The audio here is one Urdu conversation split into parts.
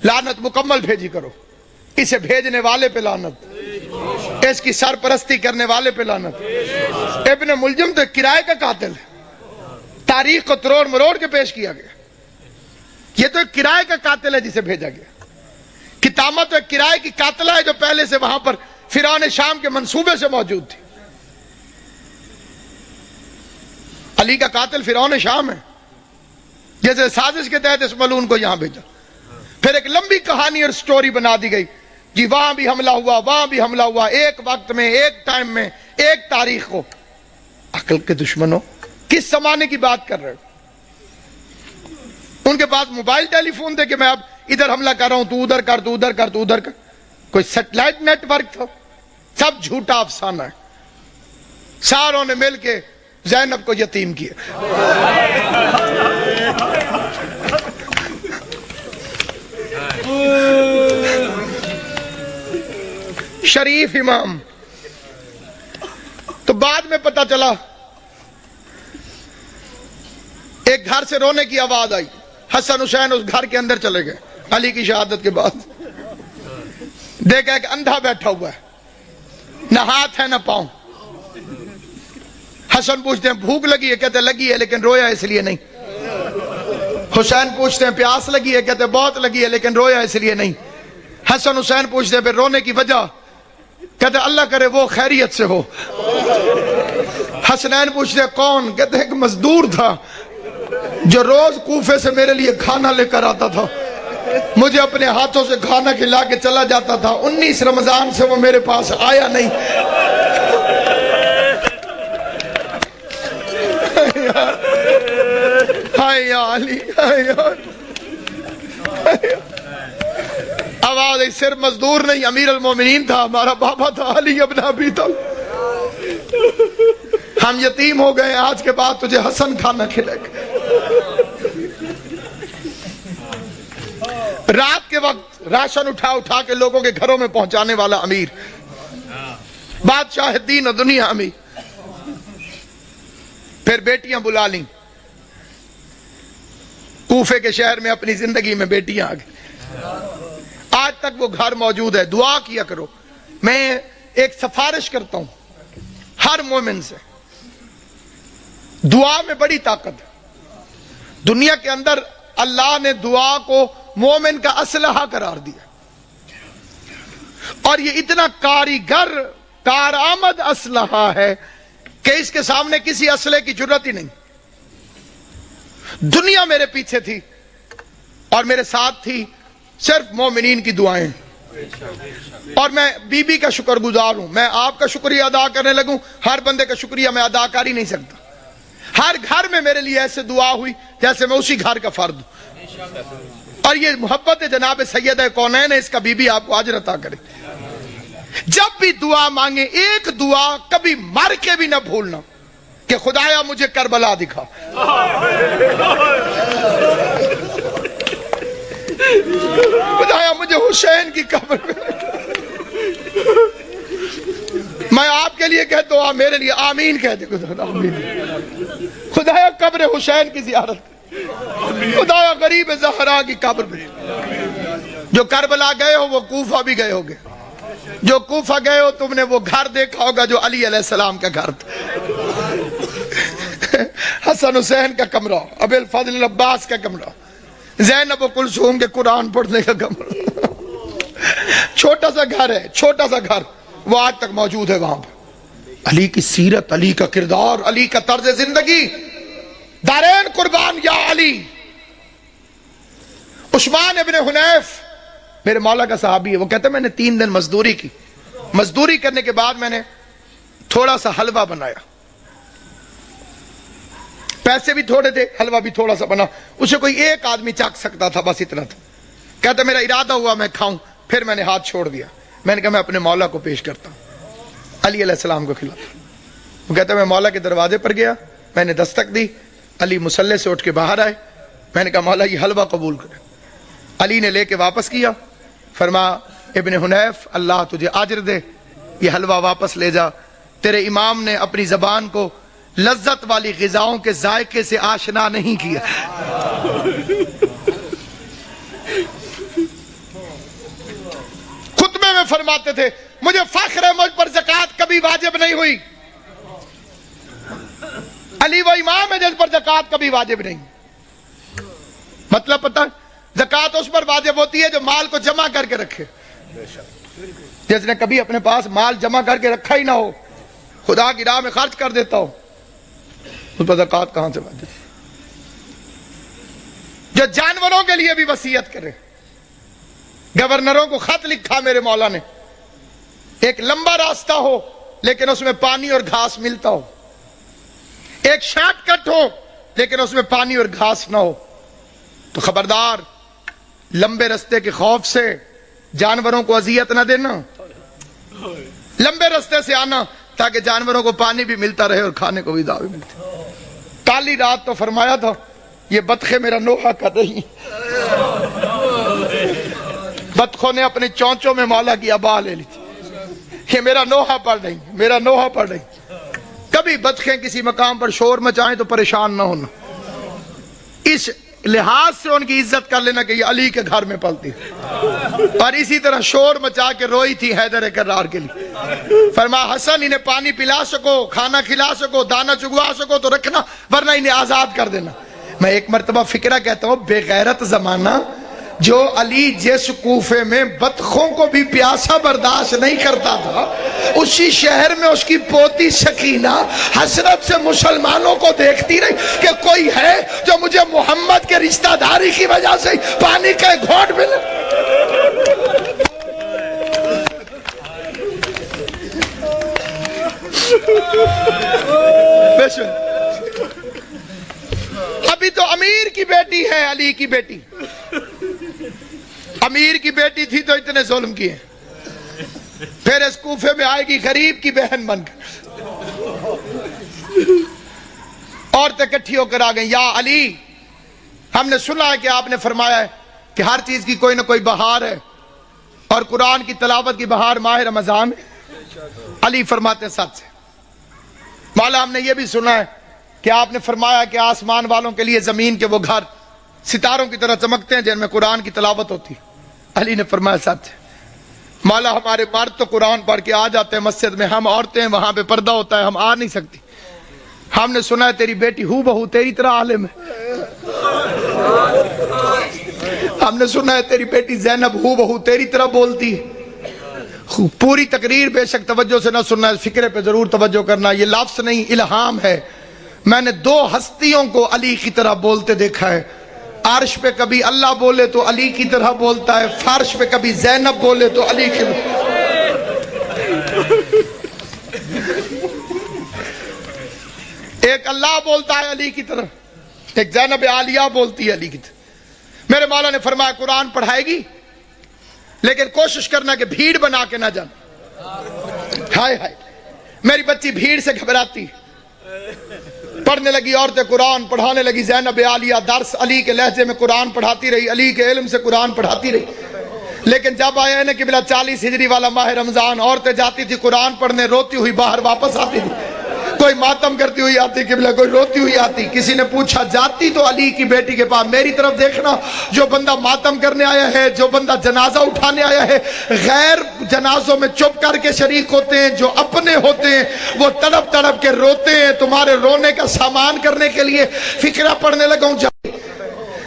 لعنت مکمل بھیجی کرو، اسے بھیجنے والے پہ لعنت، اس کی سرپرستی کرنے والے پہ لعنت۔ ابن ملجم تو کرائے کا قاتل ہے، تاریخ کو تروڑ مروڑ کے پیش کیا گیا، یہ تو ایک کرائے کا قاتل ہے جسے بھیجا گیا۔ کتامہ تو ایک کرائے کی قاتلہ ہے جو پہلے سے وہاں پر فرعون شام کے منصوبے سے موجود تھی۔ علی کا قاتل فرعون شام ہے، جیسے سازش کے تحت اس ملعون کو یہاں بھیجا، پھر ایک لمبی کہانی اور سٹوری بنا دی گئی، جی وہاں بھی حملہ ہوا، وہاں بھی حملہ ہوا، ایک وقت میں، ایک ٹائم میں، ایک تاریخ کو۔ عقل کے دشمنوں، کس زمانے کی بات کر رہے ہو؟ ان کے پاس موبائل ٹیلی فون تھے کہ میں اب ادھر حملہ کر رہا ہوں، تو ادھر کر، تو ادھر کر، تو ادھر کر؟ کوئی سیٹلائٹ نیٹ ورک تھا؟ سب جھوٹا افسانہ ہے۔ ساروں نے مل کے زینب کو یتیم کیا۔ شریف امام۔ تو بعد میں پتہ چلا، ایک گھر سے رونے کی آواز آئی، حسن حسین اس گھر کے اندر چلے گئے علی کی شہادت کے بعد۔ دیکھا ایک اندھا بیٹھا ہوا ہے، نہ ہاتھ ہے نہ پاؤں۔ حسن پوچھتے ہیں بھوک لگی ہے؟ کہتے لگی ہے لیکن رویا اس لیے نہیں۔ حسین پوچھتے ہیں پیاس لگی ہے؟ کہتے بہت لگی ہے لیکن رویا اس لیے نہیں۔ حسن حسین پوچھتے ہیں پھر رونے کی وجہ؟ کہتے اللہ کرے وہ خیریت سے ہو۔ حسنین پوچھتے ہیں کون؟ کہتے ایک مزدور تھا جو روز کوفے سے میرے لیے کھانا لے کر آتا تھا، مجھے اپنے ہاتھوں سے کھانا کھلا کے چلا جاتا تھا، 19 رمضان سے وہ میرے پاس آیا نہیں۔ ہائے یا علی، ہائے یا آواز ہے، صرف مزدور نہیں، امیر المومنین تھا، ہمارا بابا تھا علی ابن ابی طالب۔ ہم یتیم ہو گئے، آج کے بعد تجھے حسن کھانا کھلے گا۔ رات کے وقت راشن اٹھا اٹھا کے لوگوں کے گھروں میں پہنچانے والا امیر، بادشاہ دین و دنیا امیر۔ پھر بیٹیاں بلا لیں، کوفے کے شہر میں اپنی زندگی میں بیٹیاں آ گئی، آج تک وہ گھر موجود ہے۔ دعا کیا کرو۔ میں ایک سفارش کرتا ہوں ہر مومن سے، دعا میں بڑی طاقت ہے۔ دنیا کے اندر اللہ نے دعا کو مومن کا اسلحہ قرار دیا، اور یہ اتنا کاریگر کارآمد اسلحہ ہے کہ اس کے سامنے کسی اسلحے کی ضرورت ہی نہیں۔ دنیا میرے پیچھے تھی اور میرے ساتھ تھی صرف مومنین کی دعائیں، اور میں بی بی کا شکر گزار ہوں۔ میں آپ کا شکریہ ادا کرنے لگوں، ہر بندے کا شکریہ میں ادا کر ہی نہیں سکتا۔ ہر گھر میں میرے لیے ایسے دعا ہوئی جیسے میں اسی گھر کا فرد ہوں، اور یہ محبت جناب سیدہ کونین ہے، اس کا بی بی آپ کو اجر عطا کرے۔ جب بھی دعا مانگے، ایک دعا کبھی مر کے بھی نہ بھولنا کہ خدایا مجھے کربلا دکھا، خدایا مجھے حسین کی قبر میں۔ میں آپ کے لیے کہتا ہوں، آپ میرے لیے آمین کہہ دے۔ خدایا قبر حسین کی زیارت، خدایا غریب زہرا کی قبر میں۔ جو کربلا گئے ہو وہ کوفہ بھی گئے ہوگے، جو کوفہ گئے ہو تم نے وہ گھر دیکھا ہوگا جو علی علیہ السلام کا گھر تھا، حسن حسین کا کمرہ، ابی الفضل عباس کا کمرہ، زینب و کلثوم کے قرآن پڑھنے کا کمرہ۔ چھوٹا سا گھر ہے، چھوٹا سا گھر، وہ آج تک موجود ہے وہاں پر۔ علی کی سیرت، علی کا کردار، علی کا طرز زندگی، دارین قربان یا علی۔ عثمان ابن حنیف میرے مولا کا صحابی ہے، وہ کہتا ہے میں نے 3 دن مزدوری کی، مزدوری کرنے کے بعد میں نے تھوڑا سا حلوہ بنایا، پیسے بھی تھوڑے تھے، حلوہ بھی تھوڑا سا بنا، اسے کوئی ایک آدمی چکھ سکتا تھا، بس اتنا تھا۔ کہتا میرا ارادہ ہوا میں کھاؤں، پھر میں نے ہاتھ چھوڑ دیا۔ میں نے کہا میں اپنے مولا کو پیش کرتا ہوں، علی علیہ السلام کو کھلاتا۔ وہ کہتا میں مولا کے دروازے پر گیا، میں نے دستک دی، علی مصلی سے اٹھ کے باہر آئے، میں نے کہا مولا یہ حلوہ قبول کرے۔ علی نے لے کے واپس کیا، فرما ابن حنیف اللہ تجھے اجر دے، یہ حلوہ واپس لے جا، تیرے امام نے اپنی زبان کو لذت والی غذاؤں کے ذائقے سے آشنا نہیں کیا۔ خطبے میں فرماتے تھے مجھے فخر ہے مجھ پر زکوٰۃ کبھی واجب نہیں ہوئی. علی وہ امام ہے جس پر زکوٰۃ کبھی واجب نہیں. مطلب پتہ زکوٰۃ اس پر واجب ہوتی ہے جو مال کو جمع کر کے رکھے. جس نے کبھی اپنے پاس مال جمع کر کے رکھا ہی نہ ہو, خدا کی راہ میں خرچ کر دیتا ہو, اس پر زکوٰۃ کہاں سے واجب؟ جو جانوروں کے لیے بھی وصیت کرے. گورنروں کو خط لکھا میرے مولا نے, ایک لمبا راستہ ہو لیکن اس میں پانی اور گھاس ملتا ہو, ایک شارٹ کٹ ہو لیکن اس میں پانی اور گھاس نہ ہو, تو خبردار لمبے راستے کے خوف سے جانوروں کو اذیت نہ دینا, لمبے راستے سے آنا تاکہ جانوروں کو پانی بھی ملتا رہے اور کھانے کو بھی دعوی ملتی. کالی رات تو فرمایا تھا یہ بطخیں میرا نوحہ کر رہی ہیں. بطخوں نے اپنے چونچوں میں مولا کی ابا لے لی تھی, یہ میرا نوحہ پڑھ رہی ہیں, میرا نوحہ پڑھ رہی ہیں. کبھی بطخیں کسی مقام پر شور مچائیں تو پریشان نہ ہونا, اس لحاظ سے ان کی عزت کر لینا کہ یہ علی کے گھر میں پلتی. اور اسی طرح شور مچا کے روئی تھی حیدر کرار کے لیے. فرمایا حسن انہیں پانی پلا سکو, کھانا کھلا سکو, دانا چگوا سکو تو رکھنا, ورنہ انہیں آزاد کر دینا. میں ایک مرتبہ فکرہ کہتا ہوں, بے غیرت زمانہ جو علی جس کوفے میں بطخوں کو بھی پیاسا برداشت نہیں کرتا تھا, اسی شہر میں اس کی پوتی سکینہ حسرت سے مسلمانوں کو دیکھتی رہی کہ کوئی ہے جو مجھے محمد کے رشتہ داری کی وجہ سے پانی کا ایک گھونٹ ملے. ابھی تو امیر کی بیٹی ہے علی کی بیٹی, امیر کی بیٹی تھی تو اتنے ظلم کیے, پھر اس کوفے میں آئے گی غریب کی بہن بن کر. عورتیں اکٹھی ہو کر آ گئیں, یا علی ہم نے سنا ہے کہ آپ نے فرمایا ہے کہ ہر چیز کی کوئی نہ کوئی بہار ہے, اور قرآن کی تلاوت کی بہار ماہ رمضان ہے. علی فرماتے سچ ہے مولا, ہم نے یہ بھی سنا ہے کہ آپ نے فرمایا کہ آسمان والوں کے لیے زمین کے وہ گھر ستاروں کی طرح چمکتے ہیں جن میں قرآن کی تلاوت ہوتی. علی نے فرمایا سچ ہے مولا, ہمارے مرد تو قرآن پڑھ کے آ جاتے ہیں مسجد میں, ہم عورتیں وہاں پہ پردہ ہوتا ہے, ہم آ نہیں سکتی. ہم نے سنا ہے تیری بیٹی ہو بہو تیری طرح عالم ہے, ہم نے سنا ہے تیری بیٹی زینب ہو بہو تیری طرح بولتی ہے. پوری تقریر بے شک توجہ سے نہ سننا ہے, فکرے پہ ضرور توجہ کرنا. یہ لفظ نہیں الہام ہے. میں نے دو ہستیوں کو علی کی طرح بولتے دیکھا ہے. عرش پہ کبھی اللہ بولے تو علی کی طرح بولتا ہے, فرش پہ کبھی زینب بولے تو علی کی ایک اللہ بولتا ہے علی کی طرح, ایک زینب عالیہ بولتی ہے علی کی طرح. میرے مولا نے فرمایا قرآن پڑھائے گی لیکن کوشش کرنا کہ بھیڑ بنا کے نہ جانا. ہائے ہائے, میری بچی بھیڑ سے گھبراتی. پڑھنے لگی عورتیں, قرآن پڑھانے لگی زینب عالیہ, درس علی کے لہجے میں قرآن پڑھاتی رہی, علی کے علم سے قرآن پڑھاتی رہی. لیکن جب آیا ہے نا قبلہ 40 ہجری والا ماہ رمضان, عورتیں جاتی تھی قرآن پڑھنے, روتی ہوئی باہر واپس آتی تھی. کوئی ماتم کرتی ہوئی آتی قبلہ, کوئی روتی ہوئی آتی. کسی نے پوچھا جاتی تو علی کی بیٹی کے پاس, میری طرف دیکھنا, جو بندہ ماتم کرنے آیا ہے, جو بندہ جنازہ اٹھانے آیا ہے, غیر جنازوں میں چپ کر کے شریک ہوتے ہیں, جو اپنے ہوتے ہیں وہ تڑپ تڑپ کے روتے ہیں. تمہارے رونے کا سامان کرنے کے لیے فکرہ پڑھنے لگا ہوں.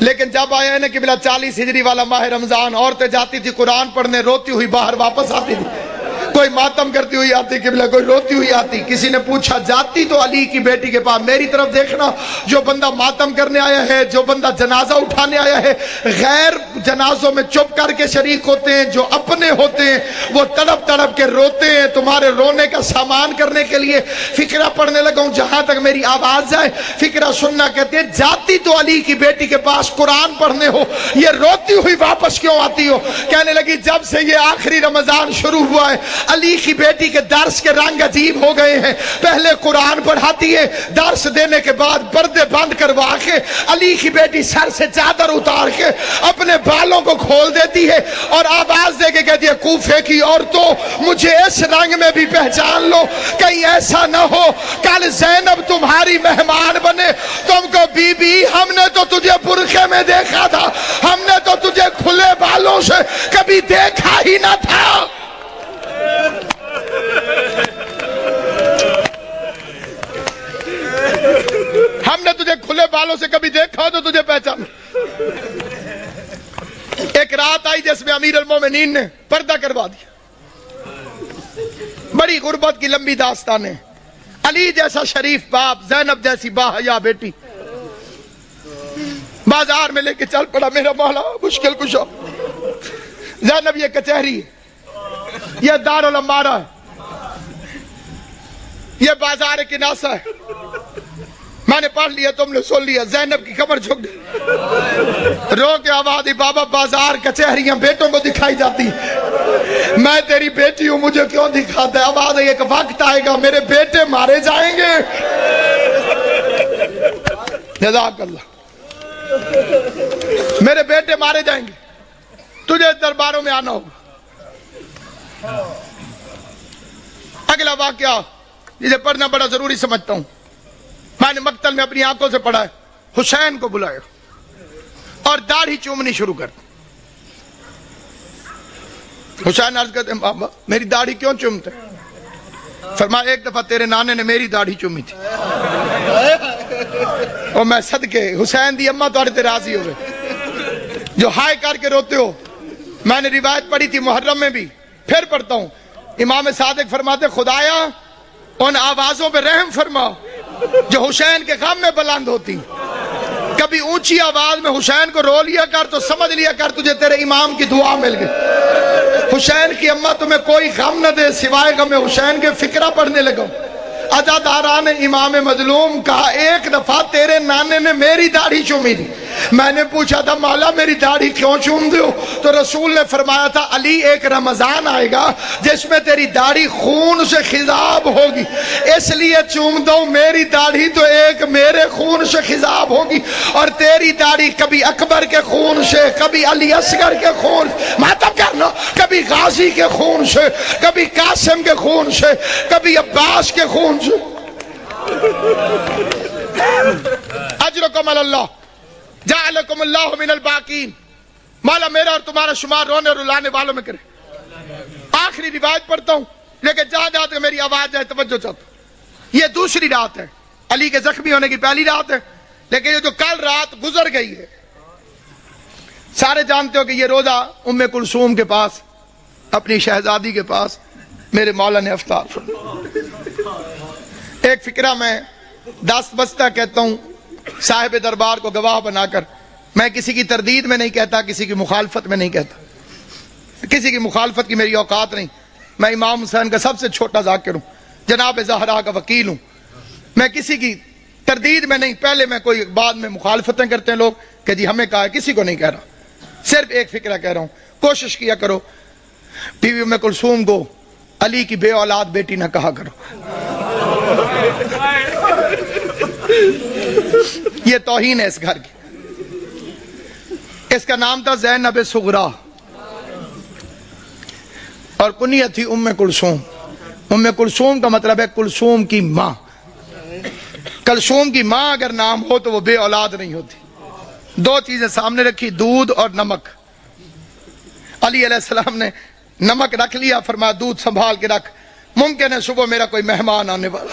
لیکن جب آیا ہے نا قبلہ 40 ہجری والا ماہ رمضان, عورتیں جاتی تھی قرآن پڑھنے, روتی ہوئی باہر واپس آتی تھی. کوئی ماتم کرتی ہوئی آتی قبلہ, کوئی روتی ہوئی آتی. کسی نے پوچھا جاتی تو علی کی بیٹی کے پاس, میری طرف دیکھنا, جو بندہ ماتم کرنے آیا ہے, جو بندہ جنازہ اٹھانے آیا ہے, غیر جنازوں میں چپ کر کے شریک ہوتے ہیں, جو اپنے ہوتے ہیں وہ تڑپ تڑپ کے روتے ہیں. تمہارے رونے کا سامان کرنے کے لیے فکرہ پڑھنے لگا ہوں. جہاں تک میری آواز جائے فکرہ سننا. کہتے ہیں جاتی تو علی کی بیٹی کے پاس قرآن پڑھنے ہو, یہ روتی ہوئی واپس کیوں آتی ہو؟ کہنے لگی جب سے یہ آخری رمضان شروع ہوا ہے علی کی بیٹی کے درس کے رنگ عجیب ہو گئے ہیں. پہلے قرآن پڑھاتی ہے, درس دینے کے بعد پردے بند کروا کے علی کی بیٹی سر سے چادر اتار کے اپنے بالوں کو کھول دیتی ہے اور آواز دے کے کہتی ہے, کوفے کی عورتوں مجھے اس رنگ میں بھی پہچان لو, کہیں ایسا نہ ہو کل زینب تمہاری مہمان بنے. تم کو بی بی ہم نے تو تجھے برقعے میں دیکھا تھا, ہم نے تو تجھے کھلے بالوں سے کبھی دیکھا ہی نہ تھا. ہم نے تجھے کھلے بالوں سے کبھی دیکھا تو تجھے پہچان. ایک رات آئی جس میں امیر المومنین نے پردہ کروا دیا. بڑی غربت کی لمبی داستان ہے. علی جیسا شریف باپ, زینب جیسی باحیا بیٹی بازار میں لے کے چل پڑا, میرا مولا مشکل کشا. زینب یہ کچہری ہے, یہ دارالامارہ ہے, یہ بازار کناسہ ہے. میں نے پڑھ لیا, تم نے سن لیا. زینب کی کمر جھک گئی, رو کے آواز دی, بابا بازار کچہریاں بیٹوں کو دکھائی جاتی, میں تیری بیٹی ہوں مجھے کیوں دکھاتا ہے. آواز ہے, ایک وقت آئے گا میرے بیٹے مارے جائیں گے. جزاک اللہ, میرے بیٹے مارے جائیں گے, تجھے درباروں میں آنا ہوگا. اگلا واقعہ جسے پڑھنا بڑا ضروری سمجھتا ہوں. میں نے مقتل میں اپنی آنکھوں سے پڑھا ہے. حسین کو بلایا اور داڑھی چومنی شروع کر دی. حسین عرض کرتے, بابا میری داڑھی کیوں چومتے؟ فرمایا, ایک دفعہ تیرے نانے نے میری داڑھی چومی تھی اور میں صدقے حسین دی اماں تو تے راضی ہوئے جو ہائے کر کے روتے ہو. میں نے روایت پڑھی تھی محرم میں بھی, پھر پڑھتا ہوں. امام صادق فرماتے, خدایا ان آوازوں پہ رحم فرما جو حسین کے غم میں بلند ہوتی. کبھی اونچی آواز میں حسین کو رو لیا کر تو سمجھ لیا کر تجھے تیرے امام کی دعا مل گئی. حسین کی اماں تمہیں کوئی غم نہ دے سوائے غم حسین کے فکرہ پڑھنے لگا. عزاداران امام مظلوم کہا, ایک دفعہ تیرے نانے نے میری داڑھی چومی تھی. میں نے پوچھا تھا, مولا میری داڑھی کیوں چوم دے ہو؟ تو رسول نے فرمایا تھا, علی ایک رمضان آئے گا جس میں تیری داڑھی خون سے خضاب ہوگی, اس لیے چوم دو. میری داڑھی تو ایک میرے خون سے خضاب ہوگی اور تیری داڑھی کبھی اکبر کے خون سے, کبھی علی اصغر کے خون, ماتم کرنا, کبھی غازی کے خون سے, کبھی قاسم کے خون سے, کبھی عباس کے خون سے. اجرکم اللہ جعلکم اللہ من الباقین. مولا میرا اور تمہارا شمار رونے اور رلانے والوں میں کرے. آخری روایت پڑھتا ہوں لیکن جہاں جہاں تک میری آواز جائے توجہ چاہتا ہوں. یہ دوسری رات ہے, علی کے زخمی ہونے کی پہلی رات ہے, لیکن یہ جو کل رات گزر گئی ہے, سارے جانتے ہو کہ یہ روزہ ام کلثوم کے پاس, اپنی شہزادی کے پاس میرے مولا نے افطار فرمایا. ایک فکرہ میں دست بستہ کہتا ہوں صاحب دربار کو گواہ بنا کر. میں کسی کی تردید میں نہیں کہتا, کسی کی مخالفت میں نہیں کہتا, کسی کی مخالفت کی میری اوقات نہیں. میں امام حسین کا سب سے چھوٹا ذاکر ہوں, جناب زہرا کا وکیل ہوں. میں کسی کی تردید میں نہیں, پہلے میں کوئی بعد میں مخالفتیں کرتے ہیں لوگ کہ جی ہمیں کہا ہے, کسی کو نہیں کہہ رہا, صرف ایک فکرہ کہہ رہا ہوں. کوشش کیا کرو بیوی ام کلثوم کو علی کی بے اولاد بیٹی نہ کہا کرو. یہ توہین ہے اس گھر کی. اس کا نام تھا زینب صغرا اور کنیت تھی ام کلثوم. ام کلثوم کا مطلب ہے کلثوم کی ماں. کلثوم کی ماں اگر نام ہو تو وہ بے اولاد نہیں ہوتی. دو چیزیں سامنے رکھی, دودھ اور نمک. علی علیہ السلام نے نمک رکھ لیا, فرمایا دودھ سنبھال کے رکھ, ممکن ہے صبح میرا کوئی مہمان آنے والا.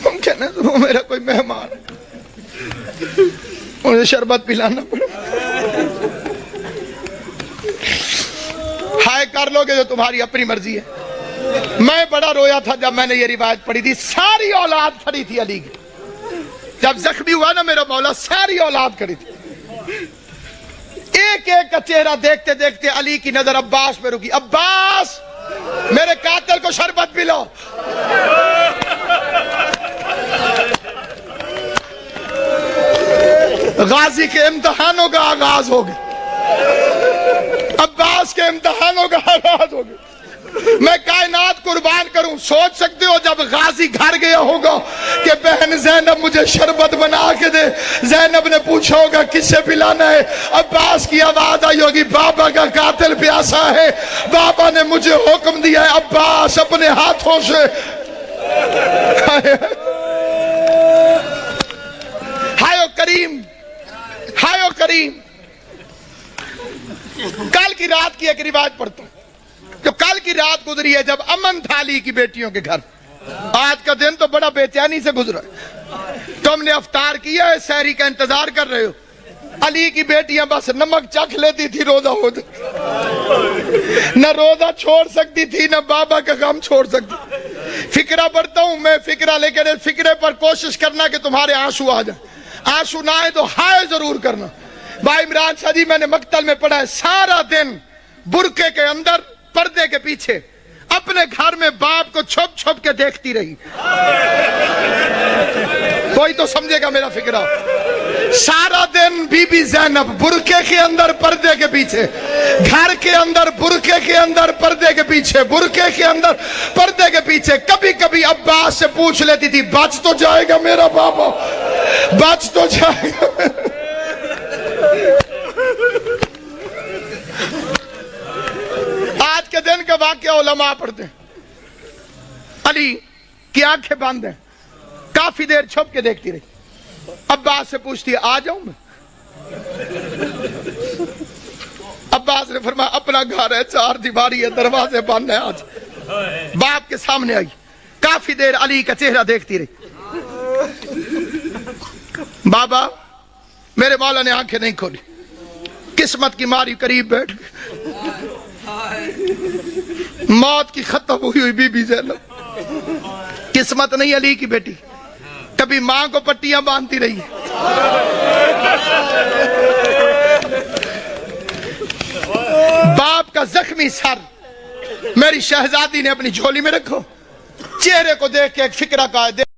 ممکن ہے صبح میرا کوئی مہمان, انہیں شربت پلانا پڑے. ہائے کر لو گے جو تمہاری اپنی مرضی ہے. میں بڑا رویا تھا جب میں نے یہ روایت پڑھی تھی. ساری اولاد کھڑی تھی علی کی. جب زخمی ہوا نا میرا مولا, ساری اولاد کھڑی تھی. ایک ایک کا چہرہ دیکھتے دیکھتے علی کی نظر عباس پہ رکی. عباس میرے قاتل کو شربت پلاؤ. غازی کے امتحانوں کا آغاز ہو گیا، عباس کے امتحانوں کا آغاز ہو گیا۔ میں کائنات قربان کروں، سوچ سکتے ہو جب غازی گھر گیا ہوگا کہ بہن زینب مجھے شربت بنا کے دے، زینب نے پوچھا ہوگا کس سے پلانا ہے، عباس کی آواز آئی ہوگی بابا کا قاتل پیاسا ہے، بابا نے مجھے حکم دیا ہے عباس اپنے ہاتھوں سے۔ ہائے کریم، ہائے کریم۔ کل کی رات کی ایک روایت پڑھتا ہوں، جو کل کی رات گزری ہے جب امن تھا علی کی بیٹیوں کے گھر۔ آج کا دن تو بڑا بے چینی سے گزرا ہے، تم نے افطار کیا ہے، سحری کا انتظار کر رہے ہو۔ علی کی بیٹیاں بس نمک چکھ لیتی تھی روزہ ہو جائے، نہ روزہ چھوڑ سکتی تھی نہ بابا کا غم چھوڑ سکتی۔ فکرہ پڑھتا ہوں میں، فکرہ لے کے فکرے پر کوشش کرنا کہ تمہارے آنسو آ جائیں، آنسو نہ آئے تو ہائے ضرور کرنا۔ بھائی عمران شاہ جی میں نے مقتل میں پڑھا ہے، سارا دن برقعے کے اندر پردے کے پیچھے اپنے گھر میں باپ کو چھپ چھپ کے دیکھتی رہی۔ کوئی تو سمجھے گا میرا فکرہ۔ سارا دن بی بی زینب برقعے کے اندر پردے کے پیچھے، گھر کے اندر برقعے کے اندر پردے کے پیچھے، برقعے کے اندر پردے کے پیچھے۔ کبھی کبھی عباس سے پوچھ لیتی تھی بچ تو جائے گا میرا بابا، بچ تو جائے گا۔ آج کے دن کا واقعہ علماء پڑھتے ہیں، علی کی آنکھیں بند ہیں، کافی دیر چھپ کے دیکھتی رہی۔ عباس سے پوچھتی ہے آ جاؤں میں؟ عباس نے فرمایا اپنا گھر ہے، چار دیواری ہے، دروازے بند ہیں، آج باپ کے سامنے آئی، کافی دیر علی کا چہرہ دیکھتی رہی۔ بابا میرے مولا نے آنکھیں نہیں کھولی، قسمت کی ماری قریب بیٹھ گئی، موت کی ختم ہوئی ہوئی بی بی زینب، قسمت نہیں علی کی بیٹی، کبھی ماں کو پٹیاں باندھتی رہی، باپ کا زخمی سر میری شہزادی نے اپنی جھولی میں رکھو، چہرے کو دیکھ کے ایک فکرہ کا ہے۔